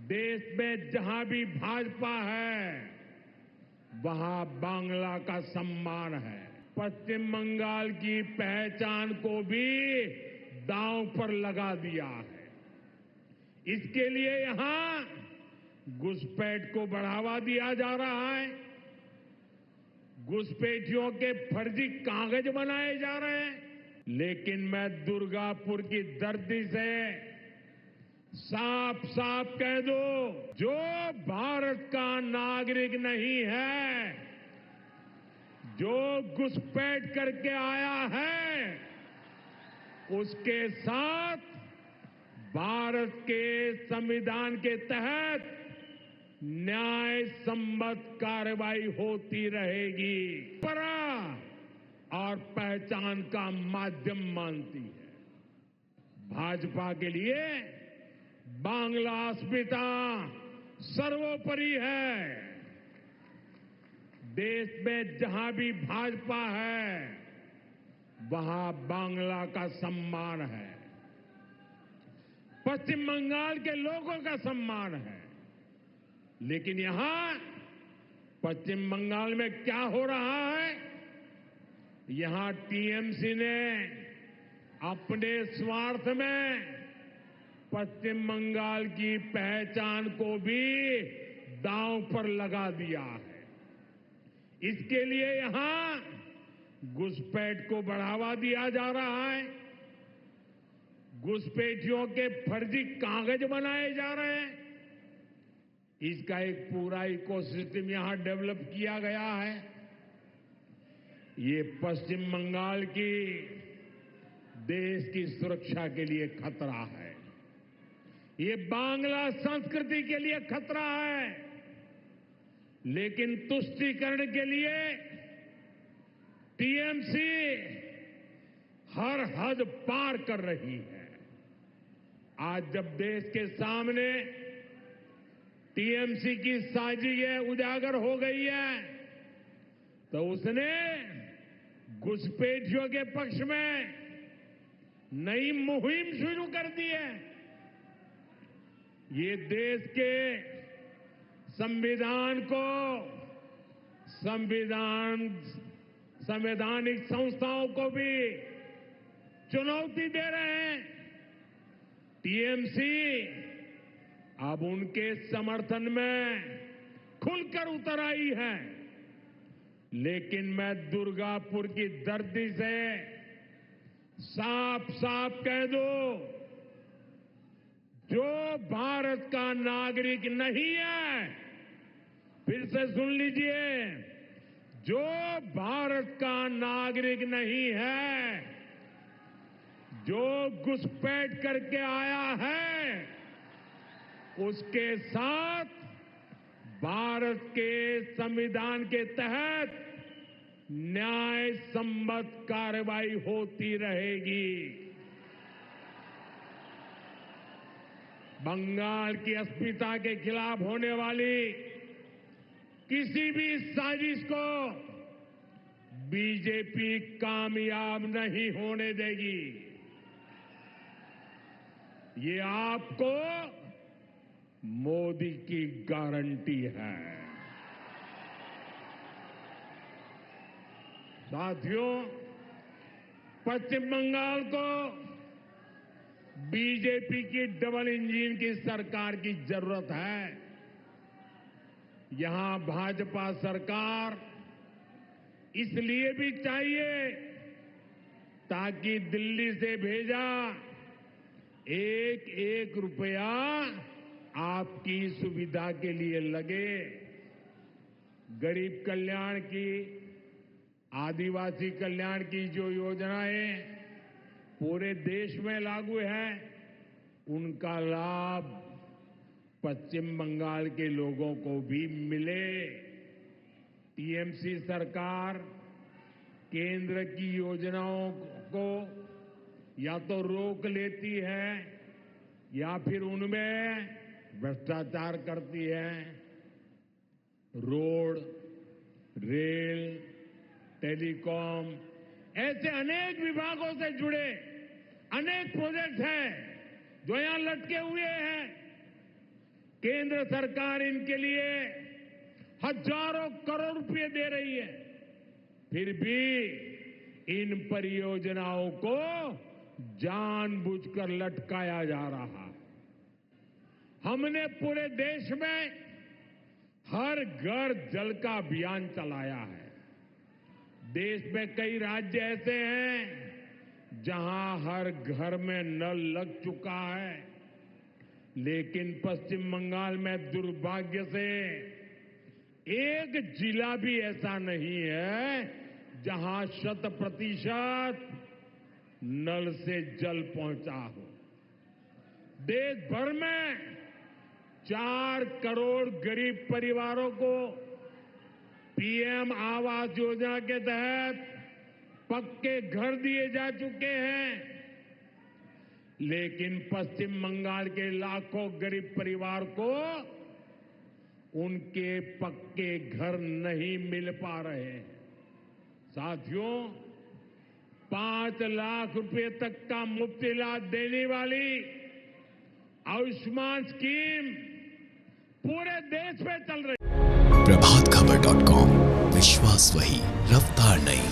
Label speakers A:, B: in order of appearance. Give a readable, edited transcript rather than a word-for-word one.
A: देश में जहां भी भाजपा है वहां बांग्ला का सम्मान है। पश्चिम बंगाल की पहचान को भी दांव पर लगा दिया है। इसके लिए यहां घुसपैठ को बढ़ावा दिया जा रहा है। घुसपैठियों के फर्जी कागज बनाए जा रहे हैं। लेकिन मैं दुर्गापुर की धरती से साफ साफ कह दूं, जो भारत का नागरिक नहीं है, जो घुसपैठ करके आया है, उसके साथ भारत के संविधान के तहत न्याय सम्मत कार्रवाई होती रहेगी। परंपरा और पहचान का माध्यम मानती है। भाजपा के लिए बांग्ला अस्मिता सर्वोपरि है। देश में जहां भी भाजपा है वहां बांग्ला का सम्मान है। पश्चिम बंगाल के लोगों का सम्मान है। लेकिन यहां पश्चिम बंगाल में क्या हो रहा है? यहां टीएमसी ने अपने स्वार्थ में पश्चिम बंगाल की पहचान को भी दांव पर लगा दिया है। इसके लिए यहां घुसपैठ को बढ़ावा दिया जा रहा है। घुसपैठियों के फर्जी कागज बनाए जा रहे हैं। इसका एक पूरा इकोसिस्टम यहां डेवलप किया गया है। ये पश्चिम बंगाल की देश की सुरक्षा के लिए खतरा है। ये बांग्ला संस्कृति के लिए खतरा है। लेकिन तुष्टीकरण के लिए टीएमसी हर हद पार कर रही है। आज जब देश के सामने टीएमसी की साजिश उजागर हो गई है, तो उसने घुसपैठियों के पक्ष में नई मुहिम शुरू कर दी है। ये देश के संविधान को संवैधानिक संस्थाओं को भी चुनौती दे रहे हैं। टीएमसी अब उनके समर्थन में खुलकर उतर आई है। लेकिन मैं दुर्गापुर की धरती से साफ साफ कह दूं, जो भारत का नागरिक नहीं है, फिर से सुन लीजिए, जो भारत का नागरिक नहीं है, जो घुसपैठ करके आया है, उसके साथ भारत के संविधान के तहत न्याय सम्मत कार्रवाई होती रहेगी। बंगाल की अस्मिता के खिलाफ होने वाली किसी भी साजिश को बीजेपी कामयाब नहीं होने देगी। ये आपको मोदी की गारंटी है। साथियों, पश्चिम बंगाल को बीजेपी की डबल इंजन की सरकार की जरूरत है। यहां भाजपा सरकार इसलिए भी चाहिए ताकि दिल्ली से भेजा एक एक रुपया आपकी सुविधा के लिए लगे। गरीब कल्याण की, आदिवासी कल्याण की जो योजनाएं पूरे देश में लागू है, उनका लाभ पश्चिम बंगाल के लोगों को भी मिले। टीएमसी सरकार केंद्र की योजनाओं को या तो रोक लेती है या फिर उनमें भ्रष्टाचार करती है। रोड, रेल, टेलीकॉम ऐसे अनेक विभागों से जुड़े अनेक प्रोजेक्ट हैं जो यहां लटके हुए हैं। केंद्र सरकार इनके लिए हजारों करोड़ रुपए दे रही है, फिर भी इन परियोजनाओं को जानबूझकर लटकाया जा रहा है। हमने पूरे देश में हर घर जल का अभियान चलाया है। देश में कई राज्य ऐसे हैं जहां हर घर में नल लग चुका है, लेकिन पश्चिम बंगाल में दुर्भाग्य से एक जिला भी ऐसा नहीं है जहां 100% नल से जल पहुंचा हो। देश भर में 4 करोड़ गरीब परिवारों को पीएम आवास योजना के तहत पक्के घर दिए जा चुके हैं, लेकिन पश्चिम बंगाल के लाखों गरीब परिवार को उनके पक्के घर नहीं मिल पा रहे हैं। साथियों, 5 लाख रुपए तक का मुफ्त इलाज देने वाली आयुष्मान स्कीम पूरे देश में चल रही है।
B: प्रभातखबर.com, विश्वास वही, रफ्तार नहीं।